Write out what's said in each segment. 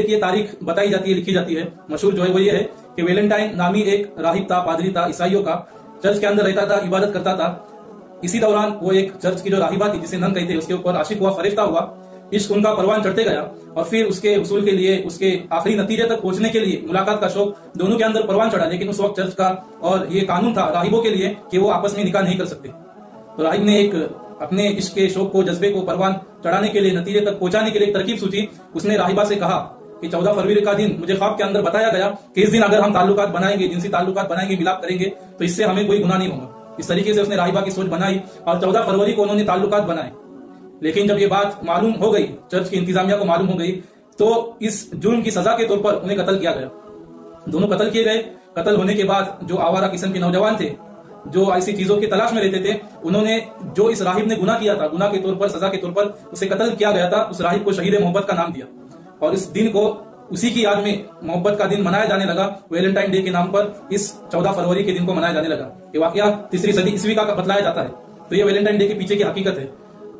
ये तारीख बताई जाती है, लिखी जाती है, मशहूर जो है वो ये है कि वैलेंटाइन नामी एक राहिब था, पादरी था, ईसाइयों का, चर्च के अंदर रहता था, इबादत करता था। इसी दौरान वो एक चर्च की जो राहिबा थी, जिसे नन कहते हैं, उसके ऊपर आशिक हुआ, फरिश्ता हुआ। इश्क उनका परवान चढ़ते गया और फिर उसके उसूल के लिए, उसके आखिरी नतीजे तक पहुंचने के लिए मुलाकात का शौक दोनों के अंदर परवान चढ़ा। लेकिन उस वक्त चर्च का और ये कानून था राहिबों के लिए कि वो आपस में निकाह नहीं कर सकते। तो राहिब ने एक अपने इश्क के शौक को, जज्बे को परवान चढ़ाने के लिए, नतीजे तक पहुंचाने के लिए एक तरकीब सोची। उसने राहिबा से कहा कि 14 फरवरी का दिन मुझे ख्वाब के अंदर बताया गया कि इस दिन अगर हम ताल्लुकात बनाएंगे, जिनसी ताल्लुकात बनाएंगे, मिलाप करेंगे, तो इससे हमें कोई गुनाह नहीं होगा। इस तरीके से उसने राहिबा की सोच बनाई और 14 फरवरी को उन्होंने ताल्लुकात बनाए। लेकिन जब ये बात मालूम हो गई, चर्च की इंतजामिया को मालूम हो गई, तो इस जुर्म की सजा के तौर पर उन्हें कत्ल किया गया। दोनों कत्ल किए गए। कत्ल होने के बाद जो आवारा किस्म के नौजवान थे, जो ऐसी चीजों की तलाश में रहते थे, उन्होंने जो इस राहिब ने गुनाह किया था, गुनाह के तौर पर, सजा के तौर पर उसे कत्ल किया गया था, उस राहिब को शहीद मोहब्बत का नाम दिया। और इस दिन को उसी की याद में मोहब्बत का दिन मनाया जाने लगा। वैलेंटाइन डे के नाम पर इस 14 फरवरी के दिन को मनाया जाने लगा। ये वाकया 3री सदी ईस्वी का बतलाया जाता है। तो ये वैलेंटाइन डे के पीछे की हकीकत है।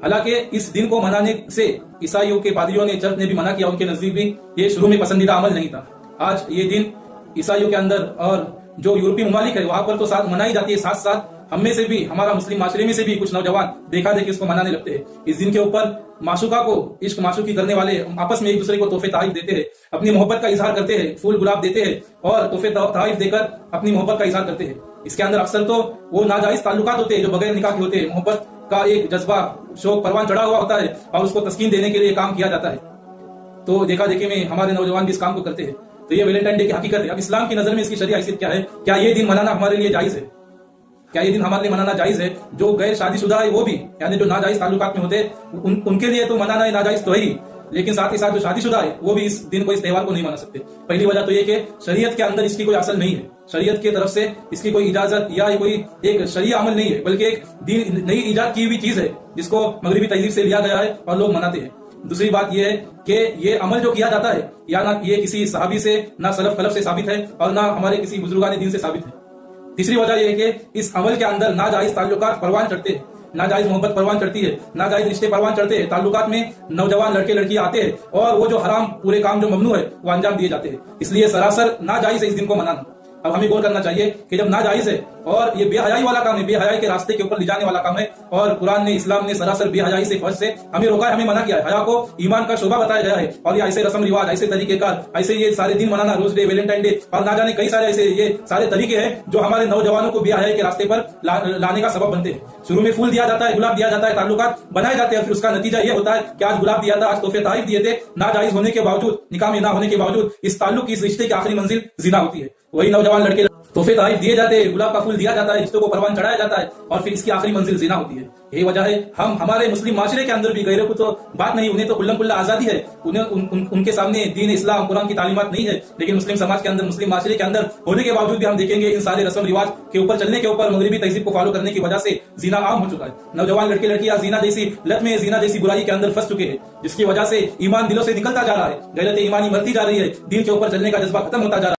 हालांकि इस दिन को मनाने से ईसाइयों के पादरियों ने, चर्च ने भी मना किया। उनके नजदीक भी ये शुरू में पसंदीदा अमल नहीं था। आज ये दिन ईसाइयों के अंदर और जो यूरोपीय ममालिक है वहां पर तो साथ मनाई जाती है, साथ साथ हम में से भी, हमारा मुस्लिम माशरे में से भी कुछ नौजवान देखा देखी इसको मनाने लगते हैं। इस दिन के ऊपर माशूका को, इश्क माशूकी करने वाले आपस में एक दूसरे को तोहफे तहरीफ देते हैं, अपनी मोहब्बत का इजहार करते हैं, फूल गुलाब देते हैं और तोहफे तहरीफ देकर अपनी मोहब्बत का इजहार करते हैं। इसके अंदर अक्सर तो वो नाजायज ताल्लुकात होते हैं जो बगैर निकाह के होते हैं। मोहब्बत का एक जज्बा, शौक परवान चढ़ा हुआ होता है और उसको तस्कीन देने के लिए काम किया जाता है। तो देखा देखी में हमारे नौजवान भी इस काम को करते हैं। तो ये वैलेंटाइन डे की हकीकत है। अब इस्लाम की नजर में इसकी शरीयत हैसियत क्या है? क्या ये दिन मनाना हमारे लिए जायज है? क्या ये दिन हमारे लिए मनाना जायज है? जो गैर शादीशुदा है वो भी, यानी जो नाजायज ताल्लुकात में होते हैं, उनके लिए तो मनाना नाजायज तो है ही, लेकिन साथ ही साथ जो शादीशुदा है वो भी इस दिन को, इस त्योहार को नहीं मना सकते। पहली वजह तो ये कि शरीयत के अंदर इसकी कोई असल नहीं है। शरीयत की तरफ से इसकी कोई इजाजत या कोई एक शरीय अमल नहीं है, बल्कि एक दिन नई इजाद की हुई चीज है जिसको मगरिबी तहजीब से लिया गया है और लोग मनाते हैं। दूसरी बात यह है कि ये अमल जो किया जाता है, या ना ये किसी सहाबी से, ना सलफ खलफ से साबित है और ना हमारे किसी बुजुर्गान दीन से साबित है। तीसरी वजह यह है कि इस अमल के अंदर नाजायज ताल्लुकात परवान चढ़ते हैं, नाजायज मोहब्बत परवान चढ़ती है, नाजायज रिश्ते परवान चढ़ते हैं। ताल्लुकात में नौजवान लड़के लड़कियां आते हैं और वो जो हराम पूरे काम जो ममनू है वो अंजाम दिए जाते हैं। इसलिए सरासर नाजायज है इस दिन को मनाना। अब हमें गौर करना चाहिए कि जब नाजायज है और ये बेहयाई वाला काम है, बेहयाई के रास्ते के ऊपर ले जाने वाला काम है, और कुरान ने, इस्लाम ने सरासर बेहयाई से, फर्ज से हमें रोका है, हमें मना किया है। हया को ईमान का शोभा बताया गया है और ये ऐसे रस्म रिवाज, ऐसे तरीकेकार, ऐसे ये सारे दिन मनाना, रोज डे, वैलेंटाइन डे और ना जाने कई सारे ऐसे ये सारे तरीके हैं जो हमारे नौजवानों को बेहयाई के रास्ते पर लाने का सबब बनते हैं। शुरू में फूल दिया जाता है, गुलाब दिया जाता है, ताल्लुकात बनाए जाते हैं, फिर उसका नतीजा ये होता है कि आज गुलाब दिया था, आज तोहफे तारीफ दिए थे, नाजायज होने के बावजूद, निकाह में ना होने के बावजूद इस ताल्लुक की, इस रिश्ते की आखिरी मंजिल जिना होती है। वही नौजवान लड़के तोहफे तारीफ दिए जाते हैं, गुलाब का फूल दिया जाता है, रिश्तों को परवान चढ़ाया जाता है और फिर इसकी आखिरी मंजिल जिना होती है। यही वजह है हम हमारे मुस्लिम माशरे के अंदर भी, गैरों को तो बात नहीं, उन्हें तो खुल्लम खुल्ला आजादी है, उन्हें उनके सामने दीन इस्लाम, कुरान की तालीमात नहीं है, लेकिन मुस्लिम समाज के अंदर, मुस्लिम माशरे के अंदर होने के बावजूद भी हम देखेंगे इन सारे रस्म रिवाज के ऊपर चलने के ऊपर, मगरिबी तहजीब को फॉलो करने की वजह से जीना आम हो चुका है। नौजवान लड़के लड़कियां जीना जैसी लत में, जीना जैसी बुराई के अंदर फंस चुके हैं, जिसकी वजह से ईमान दिलों से निकलता जा रहा है, गैरत ईमानी मरती जा रही है, दीन के ऊपर चलने का जज्बा खत्म होता जा रहा है।